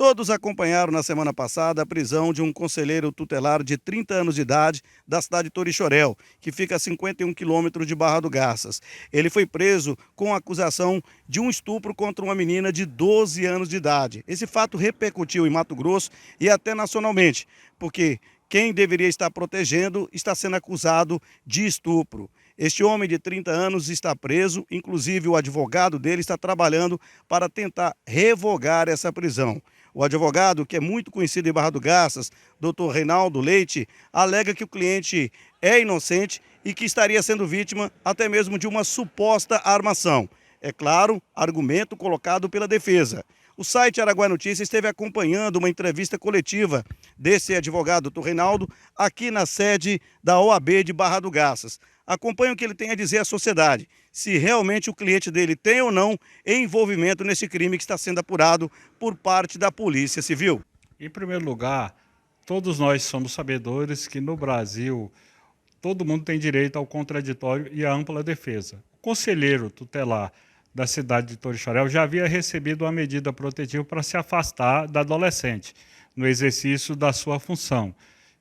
Todos acompanharam na semana passada a prisão de um conselheiro tutelar de 30 anos de idade da cidade de Torixoréu, que fica a 51 quilômetros de Barra do Garças. Ele foi preso com a acusação de um estupro contra uma menina de 12 anos de idade. Esse fato repercutiu em Mato Grosso e até nacionalmente, porque quem deveria estar protegendo está sendo acusado de estupro. Este homem de 30 anos está preso, inclusive o advogado dele está trabalhando para tentar revogar essa prisão. O advogado, que é muito conhecido em Barra do Garças, Dr. Reinaldo Leite, alega que o cliente é inocente e que estaria sendo vítima até mesmo de uma suposta armação. É claro, argumento colocado pela defesa. O site Araguaia Notícias esteve acompanhando uma entrevista coletiva desse advogado, Dr. Reinaldo, aqui na sede da OAB de Barra do Garças. Acompanhe o que ele tem a dizer à sociedade, se realmente o cliente dele tem ou não envolvimento nesse crime que está sendo apurado por parte da Polícia Civil. Em primeiro lugar, todos nós somos sabedores que no Brasil todo mundo tem direito ao contraditório e à ampla defesa. O conselheiro tutelar da cidade de Torixoréu já havia recebido uma medida protetiva para se afastar da adolescente no exercício da sua função.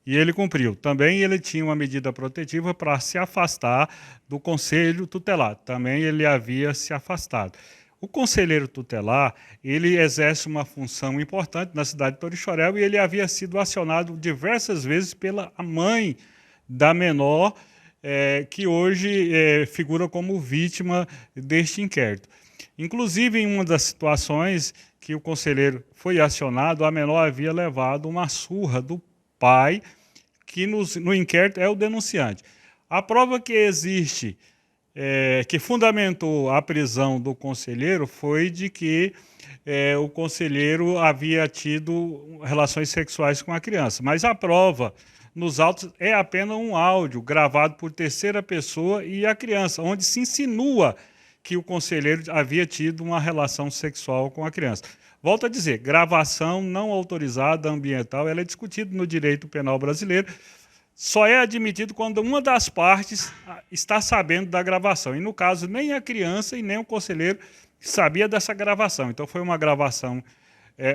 E ele cumpriu. Também ele tinha uma medida protetiva para se afastar do conselho tutelar. Também ele havia se afastado. O conselheiro tutelar, ele exerce uma função importante na cidade de Torixoréu e ele havia sido acionado diversas vezes pela mãe da menor, que hoje figura como vítima deste inquérito. Inclusive, em uma das situações que o conselheiro foi acionado, a menor havia levado uma surra do pai, que no inquérito é o denunciante. A prova que existe, que fundamentou a prisão do conselheiro, foi de que o conselheiro havia tido relações sexuais com a criança. Mas a prova nos autos é apenas um áudio gravado por terceira pessoa e a criança, onde se insinua que o conselheiro havia tido uma relação sexual com a criança. Volto a dizer, gravação não autorizada ambiental, ela é discutida no direito penal brasileiro, só é admitido quando uma das partes está sabendo da gravação. E, no caso, nem a criança e nem o conselheiro sabia dessa gravação. Então, foi uma gravação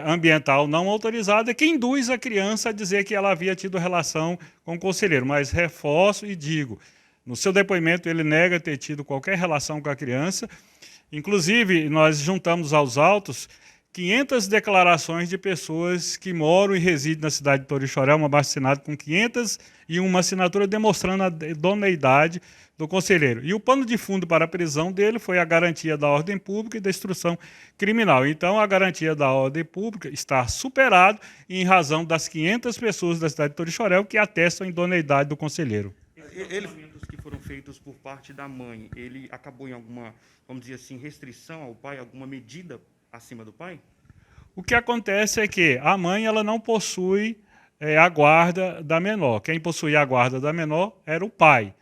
ambiental não autorizada que induz a criança a dizer que ela havia tido relação com o conselheiro. Mas reforço e digo, no seu depoimento ele nega ter tido qualquer relação com a criança. Inclusive, nós juntamos aos autos 500 declarações de pessoas que moram e residem na cidade de Torixoréu, uma abaixo-assinado com 501 assinaturas demonstrando a idoneidade do conselheiro. E o pano de fundo para a prisão dele foi a garantia da ordem pública e da instrução criminal. Então, a garantia da ordem pública está superada em razão das 500 pessoas da cidade de Torixoréu que atestam a idoneidade do conselheiro. Esses que foram feitos por parte da mãe, ele acabou em alguma, vamos dizer assim, restrição ao pai, alguma medida acima do pai? O que acontece é que a mãe ela não possui a guarda da menor. Quem possuía a guarda da menor era o pai.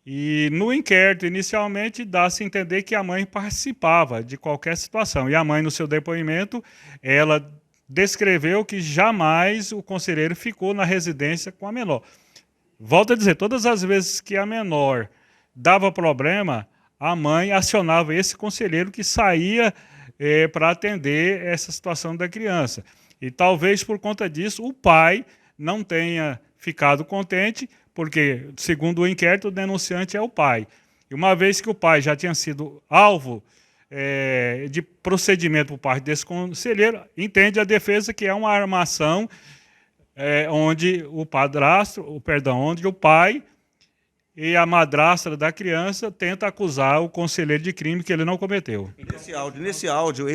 E no inquérito, inicialmente, dá-se a entender que a mãe participava de qualquer situação. E a mãe, no seu depoimento, ela descreveu que jamais o conselheiro ficou na residência com a menor. Volto a dizer, todas as vezes que a menor dava problema, a mãe acionava esse conselheiro que saía para atender essa situação da criança. E talvez por conta disso o pai não tenha ficado contente, porque, segundo o inquérito, o denunciante é o pai. E uma vez que o pai já tinha sido alvo de procedimento por parte desse conselheiro, entende a defesa que é uma armação onde onde o pai e a madrasta da criança tenta acusar o conselheiro de crime que ele não cometeu. Nesse áudio,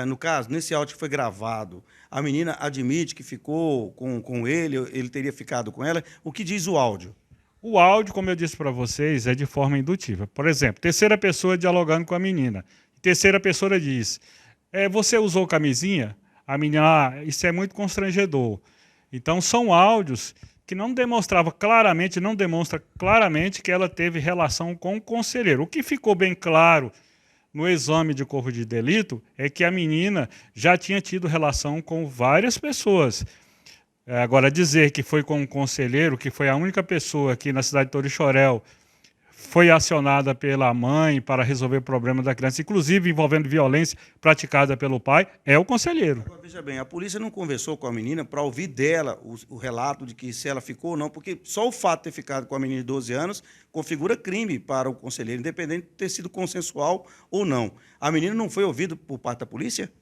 no caso, nesse áudio que foi gravado, a menina admite que ficou com ele teria ficado com ela. O que diz o áudio? O áudio, como eu disse para vocês, é de forma indutiva. Por exemplo, terceira pessoa dialogando com a menina. Terceira pessoa diz, você usou camisinha? A menina, isso é muito constrangedor. Então, são áudios que não demonstra claramente que ela teve relação com o conselheiro. O que ficou bem claro no exame de corpo de delito é que a menina já tinha tido relação com várias pessoas. Agora, dizer que foi com um conselheiro, que foi a única pessoa aqui na cidade de Torixoréu foi acionada pela mãe para resolver o problema da criança, inclusive envolvendo violência praticada pelo pai, é o conselheiro. Agora, veja bem, a polícia não conversou com a menina para ouvir dela o relato de que se ela ficou ou não, porque só o fato de ter ficado com a menina de 12 anos configura crime para o conselheiro, independente de ter sido consensual ou não. A menina não foi ouvida por parte da polícia?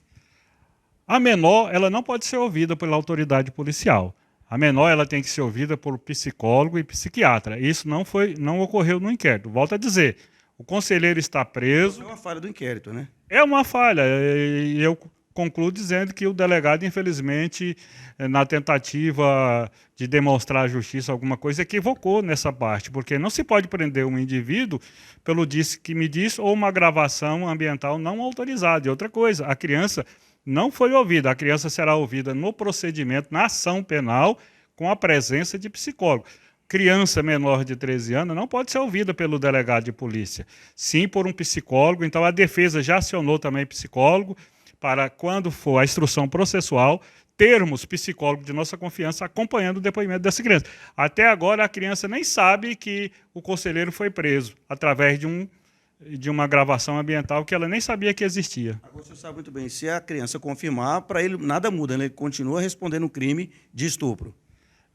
A menor, ela não pode ser ouvida pela autoridade policial. A menor, ela tem que ser ouvida por psicólogo e psiquiatra. Isso não ocorreu no inquérito. Volto a dizer, o conselheiro está preso. É uma falha do inquérito, né? É uma falha. E eu concluo dizendo que o delegado, infelizmente, na tentativa de demonstrar a justiça alguma coisa, equivocou nessa parte, porque não se pode prender um indivíduo pelo disse que me disse ou uma gravação ambiental não autorizada. E outra coisa, a criança não foi ouvida. A criança será ouvida no procedimento, na ação penal, com a presença de psicólogo. Criança menor de 13 anos não pode ser ouvida pelo delegado de polícia, sim por um psicólogo. Então, a defesa já acionou também psicólogo para, quando for a instrução processual, termos psicólogo de nossa confiança acompanhando o depoimento dessa criança. Até agora, a criança nem sabe que o conselheiro foi preso através de uma gravação ambiental que ela nem sabia que existia. Agora, você sabe muito bem, se a criança confirmar, para ele nada muda, né? Ele continua respondendo o crime de estupro.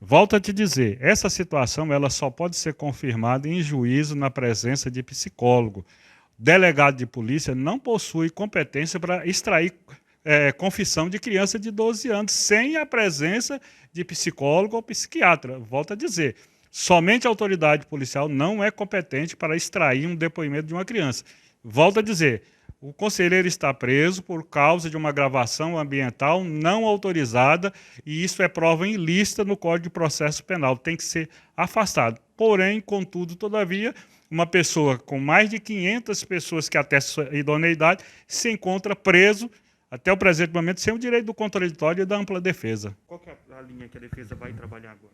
Volto a te dizer, essa situação ela só pode ser confirmada em juízo na presença de psicólogo. O delegado de polícia não possui competência para extrair confissão de criança de 12 anos sem a presença de psicólogo ou psiquiatra. Volto a dizer, somente a autoridade policial não é competente para extrair um depoimento de uma criança. Volto a dizer, o conselheiro está preso por causa de uma gravação ambiental não autorizada e isso é prova ilícita no Código de Processo Penal. Tem que ser afastado. Porém, contudo, todavia, uma pessoa com mais de 500 pessoas que atestam sua idoneidade se encontra preso até o presente momento sem o direito do contraditório e da ampla defesa. Qual que é a linha que a defesa vai trabalhar agora?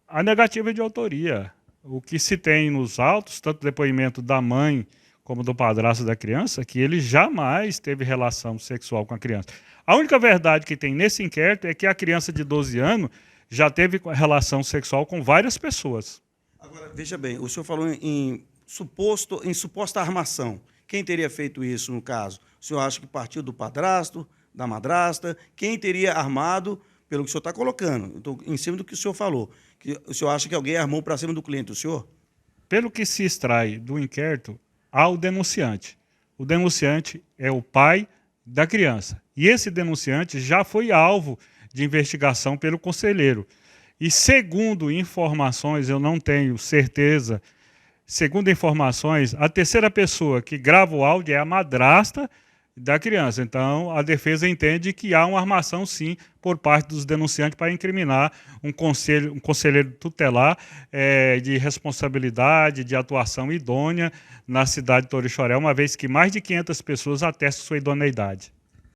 A negativa de autoria. O que se tem nos autos, tanto o depoimento da mãe como do padrasto da criança, que ele jamais teve relação sexual com a criança. A única verdade que tem nesse inquérito é que a criança de 12 anos já teve relação sexual com várias pessoas. Agora, veja bem, o senhor falou em suposta armação. Quem teria feito isso no caso? O senhor acha que partiu do padrasto, da madrasta? Quem teria armado, pelo que o senhor está colocando? Então, em cima do que o senhor falou. Que o senhor acha que alguém armou para cima do cliente, o senhor? Pelo que se extrai do inquérito, há o denunciante. O denunciante é o pai da criança. E esse denunciante já foi alvo de investigação pelo conselheiro. E segundo informações, eu não tenho certeza, segundo informações, a terceira pessoa que grava o áudio é a madrasta da criança. Então, a defesa entende que há uma armação, sim, por parte dos denunciantes para incriminar um conselheiro tutelar de responsabilidade, de atuação idônea na cidade de Torixoréu, uma vez que mais de 500 pessoas atestam sua idoneidade.